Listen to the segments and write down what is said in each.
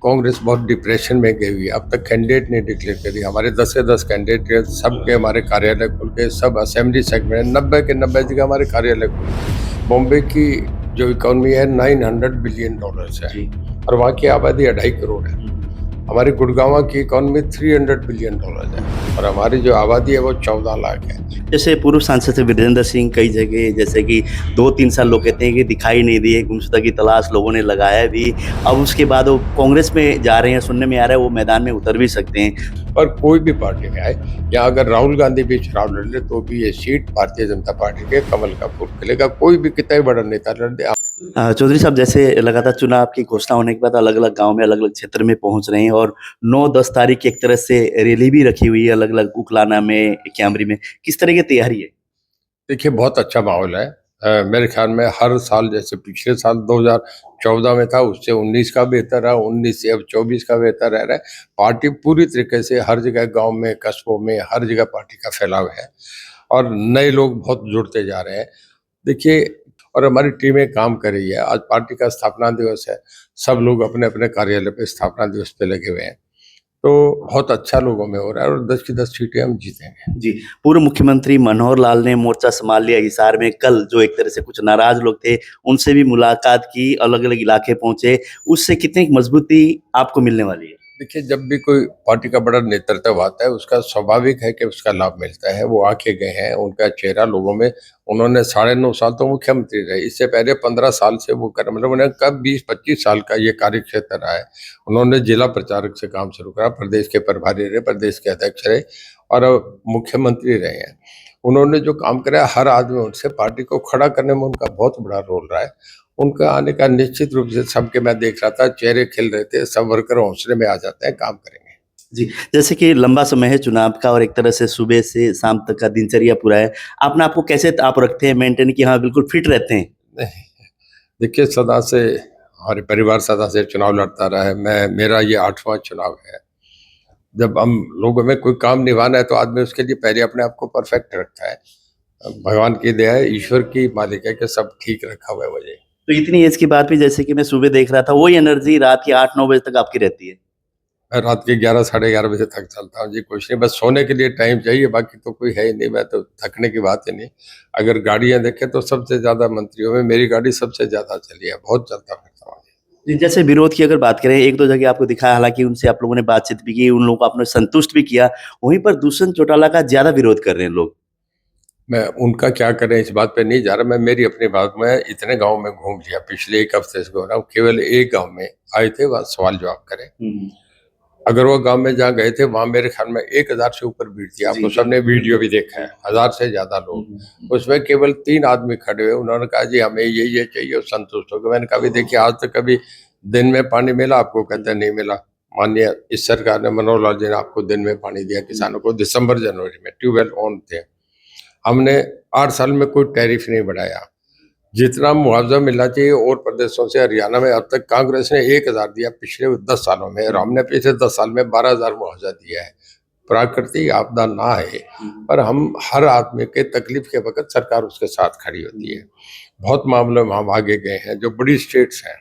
कांग्रेस बहुत डिप्रेशन में गई हुई है। अब तक कैंडिडेट नहीं डिक्लेयर करी। हमारे 10 से 10 कैंडिडेट सबके हमारे कार्यालय खुल गए, सब असेंबली सेगमेंट 90 के 90 जगह हमारे कार्यालय खुल गए। बॉम्बे की जो इकोनॉमी है $900 बिलियन है और वहाँ की आबादी 2.5 करोड़ है। हमारी गुड़गांव की इकोनॉमी $300 बिलियन है और हमारी जो आबादी है वो 14 लाख है। जैसे पूर्व सांसद थे वीरेंद्र सिंह, कई जगह जैसे कि 2-3 साल लोग कहते हैं कि दिखाई नहीं दिए, गुमशुदा की तलाश लोगों ने लगाया भी। अब उसके बाद वो कांग्रेस में जा रहे हैं, सुनने में आ रहा है वो मैदान में उतर भी सकते हैं। पर कोई भी पार्टी में आए या अगर राहुल गांधी भी चुनाव लड़ ले तो भी ये सीट भारतीय जनता पार्टी के कमल का फूल खिलेगा। कोई भी कितना ही बड़ा नेता लड़ दे। चौधरी साहब, जैसे लगातार चुनाव की घोषणा होने के बाद अलग-अलग गाँव में, अलग-अलग क्षेत्र में पहुँच रहे हैं और 9-10 तारीख की एक तरह से रैली भी रखी हुई है अलग-अलग उकलाना में, कैमरी में। किस तरह की तैयारी है? देखिए बहुत अच्छा माहौल है। मेरे ख्याल में हर साल जैसे पिछले साल 2014 में था उससे 19 का बेहतर है, 19 से अब 24 का बेहतर रह रहा है। पार्टी पूरी तरीके से हर जगह गांव में, कस्बों में, हर जगह पार्टी का फैलाव है और नए लोग बहुत जुड़ते जा रहे हैं। देखिए और हमारी टीमें काम कर रही है। आज पार्टी का स्थापना दिवस है, सब लोग अपने अपने कार्यालय पे स्थापना दिवस पे लगे हुए हैं, तो बहुत अच्छा लोगों में हो रहा है और 10 की 10 सीटें हम जीतेंगे। जी, पूर्व मुख्यमंत्री मनोहर लाल ने मोर्चा संभाल लिया हिसार में। कल जो एक तरह से कुछ नाराज लोग थे, उनसे भी मुलाकात की, अलग-अलग इलाके पहुँचे। उससे कितनी मजबूती आपको मिलने वाली है? देखिए जब भी कोई पार्टी का बड़ा नेतृत्व आता है उसका स्वाभाविक है कि उसका लाभ मिलता है। वो आके गए हैं, उनका चेहरा लोगों में, उन्होंने 9.5 साल तो मुख्यमंत्री रहे, इससे पहले 15 साल से वो कर मतलब उन्हें कब 20-25 साल का ये कार्य क्षेत्र रहा है। उन्होंने जिला प्रचारक से काम शुरू करा, प्रदेश के प्रभारी रहे, प्रदेश के अध्यक्ष रहे और अब मुख्यमंत्री रहे हैं। उन्होंने जो काम करा हर आदमी उनसे पार्टी को खड़ा करने में उनका बहुत बड़ा रोल रहा है। उनका आने का निश्चित रूप से सबके मैं देख रहा था, चेहरे खिल रहे थे, सब वर्कर हौसले में आ जाते हैं, काम करेंगे। जी, जैसे कि लंबा समय है चुनाव का और एक तरह से सुबह से शाम तक का दिनचर्या पूरा है। अपने आप को कैसे आप रखते हैं मेंटेन कि हाँ, बिल्कुल फिट रहते हैं? देखिए सदा से हमारे परिवार सदा से चुनाव लड़ता रहा है। मेरा ये 8वां चुनाव है। जब हम लोगों में कोई काम निभाना है तो आदमी उसके लिए पहले अपने आप को परफेक्ट रखता है। भगवान की दया है, ईश्वर की मालिक है कि सब ठीक रखा हुआ है मुझे। तो इतनी एज के बाद भी जैसे कि मैं सुबह देख रहा था, वही एनर्जी रात के 8-9 बजे तक आपकी रहती है? मैं रात के 11 साढ़े 11 बजे तक चलता हूँ जी, कुछ नहीं, बस सोने के लिए टाइम चाहिए, बाकी तो कोई है ही नहीं। मैं तो थकने की बात ही नहीं। अगर गाड़ियां देखें तो सबसे ज्यादा मंत्रियों में मेरी गाड़ी सबसे ज्यादा चली है, बहुत चलता फिरता हूँ। जी, जैसे विरोध की अगर बात करें, 1-2 जगह आपको दिखा, हालाँकि उनसे आप लोगों ने बातचीत भी की, उन लोगों को आपने संतुष्ट भी किया। वहीं पर दुष्यंत चौटाला का ज़्यादा विरोध कर रहे हैं लोग। मैं उनका क्या करें इस बात पे नहीं जा रहा। मैं मेरी अपनी बात में इतने गांव में घूम लिया, पिछले 1 हफ्ते से घूम रहा हूँ। केवल एक गांव में आए थे, वहाँ सवाल जवाब करें। अगर वो गांव में जहाँ गए थे वहां मेरे ख्याल में 1000 से ऊपर भीड़ थी। आपको सबने वीडियो भी देखा है, 1000 से ज्यादा लोग। उसमें केवल 3 आदमी खड़े हुए, उन्होंने कहा जी हमें ये चाहिए और संतुष्ट हो गए। मैंने कहा भी देखिए आज तक कभी दिन में पानी मिला आपको? कहते नहीं मिला। माननीय इस सरकार ने, मनोहर लाल जी ने आपको दिन में पानी दिया किसानों को। दिसंबर जनवरी में ट्यूबवेल ऑन थे। हमने 8 साल में कोई टैरिफ नहीं बढ़ाया। जितना मुआवजा मिलना चाहिए और प्रदेशों से हरियाणा में अब तक कांग्रेस ने 1000 दिया पिछले 10 सालों में और हमने पिछले 10 साल में 12,000 मुआवजा दिया है। प्राकृतिक आपदा ना है पर हम हर आदमी के तकलीफ के वक्त सरकार उसके साथ खड़ी होती है। बहुत मामलों में हम आगे गए हैं। जो बड़ी स्टेट्स हैं,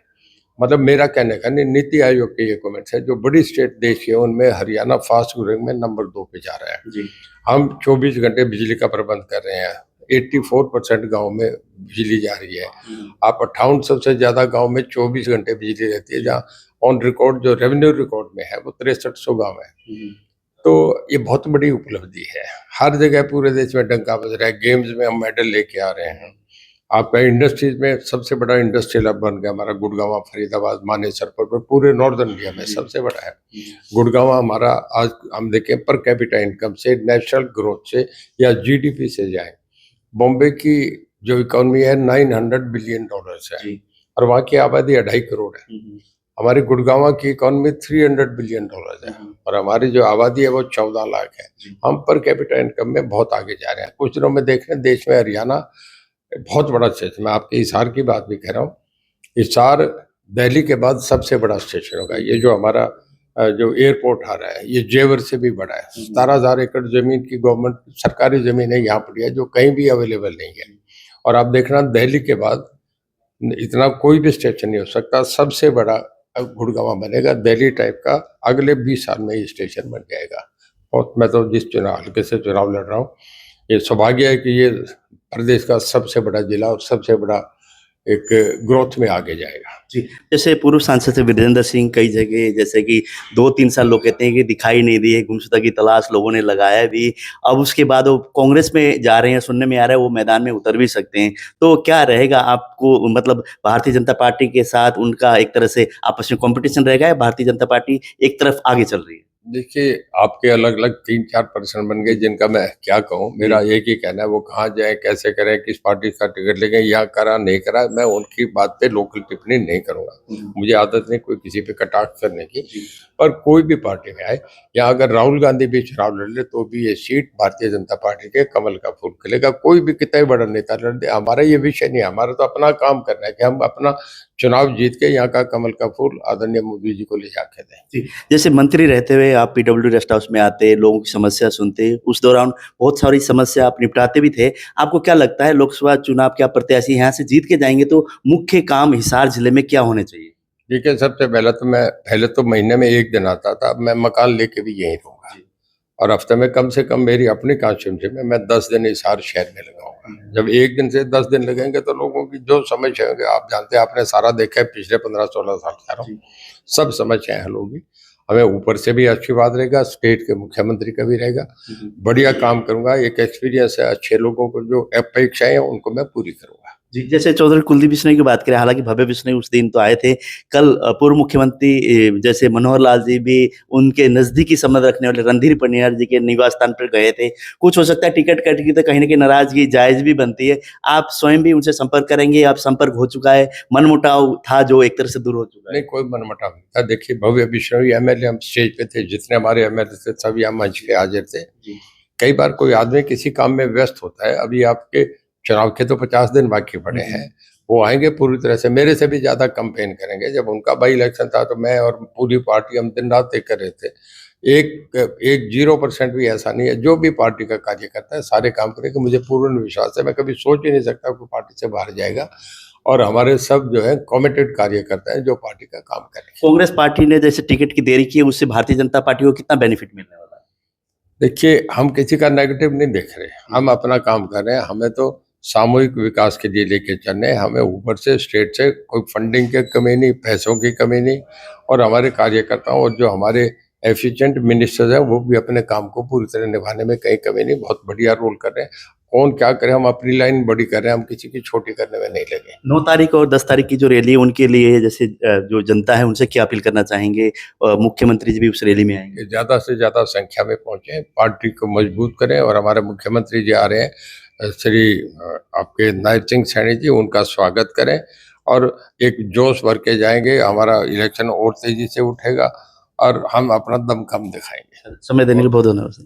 मतलब मेरा कहने का नहीं, नीति आयोग के ये कमेंट्स है, जो बड़ी स्टेट देश है उनमें हरियाणा फास्ट ग्रोइंग में नंबर 2 पे जा रहा है। हम 24 घंटे बिजली का प्रबंध कर रहे हैं। 84% गांव में बिजली जा रही है। आप 58 सबसे ज्यादा गांव में 24 घंटे बिजली रहती है, जहाँ ऑन रिकॉर्ड जो रेवेन्यू रिकॉर्ड में है वो 6300 गाँव है। तो ये बहुत बड़ी उपलब्धि है। हर जगह पूरे देश में डंका बज रहा है। गेम्स में हम मेडल लेके आ रहे हैं। आपका इंडस्ट्रीज में सबसे बड़ा इंडस्ट्रियल हब बन गया हमारा गुड़गांव, फरीदाबाद, मानेसर पर पूरे नॉर्दर्न इंडिया में सबसे बड़ा है। गुड़गांव हमारा आज हम देखें पर कैपिटा इनकम से, नेशनल ग्रोथ से या जीडीपी से जाए, बॉम्बे की जो इकोनॉमी है $900 बिलियन है और वहाँ की आबादी 2.5 करोड़ है। हमारी गुड़गांव की इकोनॉमी $300 बिलियन है और हमारी जो आबादी है वो 14 लाख है। हम पर कैपिटा इनकम में बहुत आगे जा रहे हैं। कुछ दिनों में देख रहे हैं देश में हरियाणा बहुत बड़ा स्टेशन। मैं आपके हिसार की बात भी कह रहा हूँ। हिसार दिल्ली के बाद सबसे बड़ा स्टेशन होगा। ये जो हमारा जो एयरपोर्ट आ रहा है ये जेवर से भी बड़ा है। 17,000 एकड़ जमीन की गवर्नमेंट सरकारी जमीन है यहाँ पड़ी है, जो कहीं भी अवेलेबल नहीं है। और आप देखना दिल्ली के बाद इतना कोई भी स्टेशन नहीं हो सकता। सबसे बड़ा गुड़गांव बनेगा, दिल्ली टाइप का अगले 20 साल में ये स्टेशन बन जाएगा। और मैं तो जिस चुनाव हल्के से चुनाव लड़ रहा हूँ, ये सौभाग्य है कि ये प्रदेश का सबसे बड़ा जिला और सबसे बड़ा एक ग्रोथ में आगे जाएगा। जी, जैसे पूर्व सांसद थे वीरेंद्र सिंह, कई जगह जैसे कि 2-3 साल लोग कहते हैं कि दिखाई नहीं दिए, गुमशुदा की तलाश लोगों ने लगाया भी। अब उसके बाद वो कांग्रेस में जा रहे हैं, सुनने में आ रहा है वो मैदान में उतर भी सकते हैं। तो क्या रहेगा आपको, मतलब भारतीय जनता पार्टी के साथ उनका एक तरह से आपस में कॉम्पिटिशन रहेगा या भारतीय जनता पार्टी एक तरफ आगे चल रही है? देखिए, आपके अलग-अलग 3-4 पर्सन बन गए जिनका मैं क्या कहूँ, मेरा एक ही कहना है वो कहाँ जाएँ, कैसे करें, किस पार्टी का टिकट लेंगे, या करा नहीं करा, मैं उनकी बात पे लोकल टिप्पणी नहीं करूँगा। मुझे आदत नहीं कोई किसी पे कटाक्ष करने की, पर कोई भी पार्टी में आए, या अगर राहुल गांधी भी चुनाव लड़ ले तो भी ये सीट भारतीय जनता पार्टी के कमल का फूल खिलेगा। कोई भी कितना ही बड़ा नेता लड़ दे, हमारा ये विषय नहीं है, हमारा तो अपना काम करना है कि हम अपना चुनाव जीत के यहाँ का कमल का फूल आदरणीय मोदी जी को ले जाके दें। जी, जैसे मंत्री रहते हुए आप पीडब्ल्यूडी रेस्ट हाउस में आते, लोगों की समस्या सुनते, उस दौरान बहुत सारी समस्या आप निपटाते भी थे। आपको क्या लगता है लोकसभा चुनाव के आप प्रत्याशी यहाँ से जीत के जाएँगे तो मुख्य काम हिसार जिले में क्या होने चाहिए? देखिए, सबसे पहले तो महीने में 1 दिन आता था, मैं मकान लेके भी यहीं रहूँगा। और हफ्ते में कम से कम मेरी अपनी कॉन्स्टिट्यूंसी में मैं 10 दिन हिसार शहर में लगाऊंगा। जब 1 दिन से 10 दिन लगेंगे तो लोगों की जो समस्या होंगे, आप जानते हैं, आपने सारा देखा है पिछले 15-16 साल से आ रहा हूँ, सब समस्याएं हल होगी। हमें ऊपर से भी आशीर्वाद रहेगा, स्टेट के मुख्यमंत्री का भी रहेगा। बढ़िया काम करूंगा, एक एक्सपीरियंस है, अच्छे लोगों को जो अपेक्षाएं हैं उनको मैं पूरी करूंगा। जी, जैसे चौधरी कुलदीप बिश्नोई की बात करें, हालाँकि भव्य बिश्नोई उस दिन तो आए थे। कल पूर्व मुख्यमंत्री जैसे मनोहर लाल जी भी उनके नज़दीकी संबंध रखने वाले रणधीर पनियर जी के निवास स्थान पर गए थे। कुछ हो सकता है टिकट कट गई तो कहीं न कहीं नाराज़गी जायज़ भी बनती है। आप स्वयं भी उनसे संपर्क करेंगे, आप संपर्क हो चुका है, मनमुटाव था जो एक तरह से दूर हो चुका है? नहीं, कोई मनमुटाव नहीं था। देखिए, भव्य बिश्नोई एमएलए, हम स्टेज पे थे, जितने हमारे एमएलए थे सब यहाँ मंच पे हाजिर थे। कई बार कोई आदमी किसी काम में व्यस्त होता है, अभी आपके चुनाव के तो 50 दिन बाकी पड़े हैं, वो आएंगे पूरी तरह से, मेरे से भी ज्यादा कैंपेन करेंगे। जब उनका बाई इलेक्शन था तो मैं और पूरी पार्टी हम दिन रात एक कर रहे थे। एक 0% भी ऐसा नहीं है, जो भी पार्टी का कार्य करता है सारे काम करेंगे, मुझे पूर्ण विश्वास है। मैं कभी सोच ही नहीं सकता कोई पार्टी से बाहर जाएगा, और हमारे सब जो है कमिटेड कार्यकर्ता हैं जो पार्टी का काम करेंगे। कांग्रेस पार्टी ने जैसे टिकट की देरी की है, उससे भारतीय जनता पार्टी को कितना बेनिफिट मिलने वाला है? देखिए, हम किसी का नेगेटिव नहीं देख रहे, हम अपना काम कर रहे हैं। हमें तो सामूहिक विकास के लिए लेके चलने हैं, हमें ऊपर से स्टेट से कोई फंडिंग की कमी नहीं, पैसों की कमी नहीं, और हमारे कार्यकर्ताओं और जो हमारे एफिशिएंट मिनिस्टर्स हैं वो भी अपने काम को पूरी तरह निभाने में कहीं कमी नहीं, बहुत बढ़िया रोल कर रहे हैं। कौन क्या करे, हम अपनी लाइन बड़ी कर रहे हैं, हम किसी की छोटी करने में नहीं लगे। 9 तारीख और 10 तारीख की जो रैली है उनके लिए जैसे जो जनता है उनसे क्या अपील करना चाहेंगे? मुख्यमंत्री जी भी उस रैली में आएँगे। ज़्यादा से ज़्यादा संख्या में पहुँचे, पार्टी को मजबूत करें, और हमारे मुख्यमंत्री जी आ रहे हैं, श्री आपके नायब सिंह सैनी जी, उनका स्वागत करें और एक जोश भर के जाएंगे। हमारा इलेक्शन और तेजी से उठेगा और हम अपना दमखम दिखाएंगे। समय देने के लिए बहुत धन्यवाद सर।